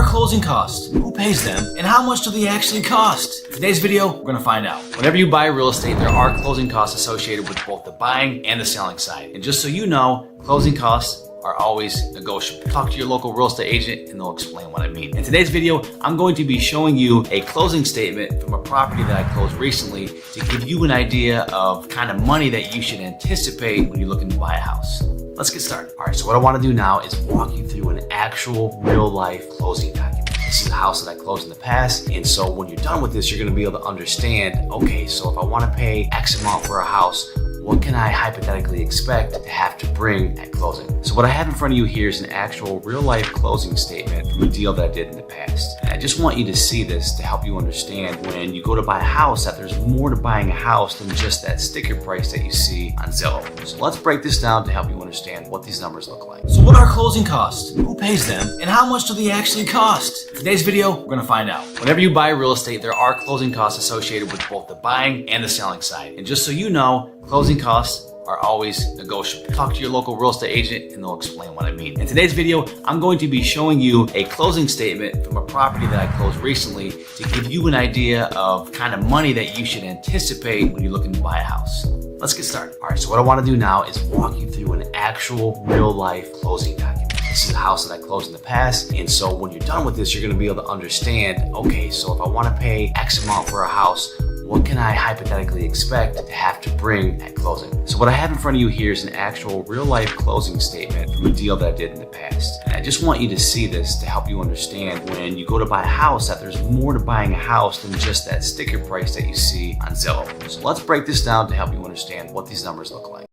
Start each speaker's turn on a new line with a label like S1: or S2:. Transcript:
S1: closing costs? Who pays them? And how much do they actually cost? In today's video, we're going to find out. Whenever you buy real estate, there are closing costs associated with both the buying and the selling side. And just so you know, closing costs are always negotiable. Talk to your local real estate agent and they'll explain what I mean. In today's video, I'm going to be showing you a closing statement from a property that I closed recently to give you an idea of kind of money that you should anticipate when you're looking to buy a house. Let's get started. All right, so what I want to do now is walk you through an actual real life closing document. This is a house that I closed in the past, and so when you're done with this, you're going to be able to understand, okay, so if I want to pay X amount for a house, what can I hypothetically expect to have to bring at closing? So what I have in front of you here is an actual real life closing statement from a deal that I did in the past. And I just want you to see this to help you understand when you go to buy a house that there's more to buying a house than just that sticker price that you see on Zillow. So let's break this down to help you understand what these numbers look like. So what are closing costs? Who pays them? And how much do they actually cost? In today's video, we're going to find out. Whenever you buy real estate, there are closing costs associated with both the buying and the selling side. And just so you know, closing costs are always negotiable. Talk to your local real estate agent and they'll explain what I mean. In today's video, I'm going to be showing you a closing statement from a property that I closed recently to give you an idea of kind of money that you should anticipate when you're looking to buy a house. Let's get started. All right, so what I want to do now is walk you through an actual real life closing document. This is a house that I closed in the past, and so when you're done with this, you're going to be able to understand, okay, so if I want to pay X amount for a house, what can I hypothetically expect to have to bring at closing? So what I have in front of you here is an actual real life closing statement from a deal that I did in the past. And I just want you to see this to help you understand when you go to buy a house that there's more to buying a house than just that sticker price that you see on Zillow. So let's break this down to help you understand what these numbers look like.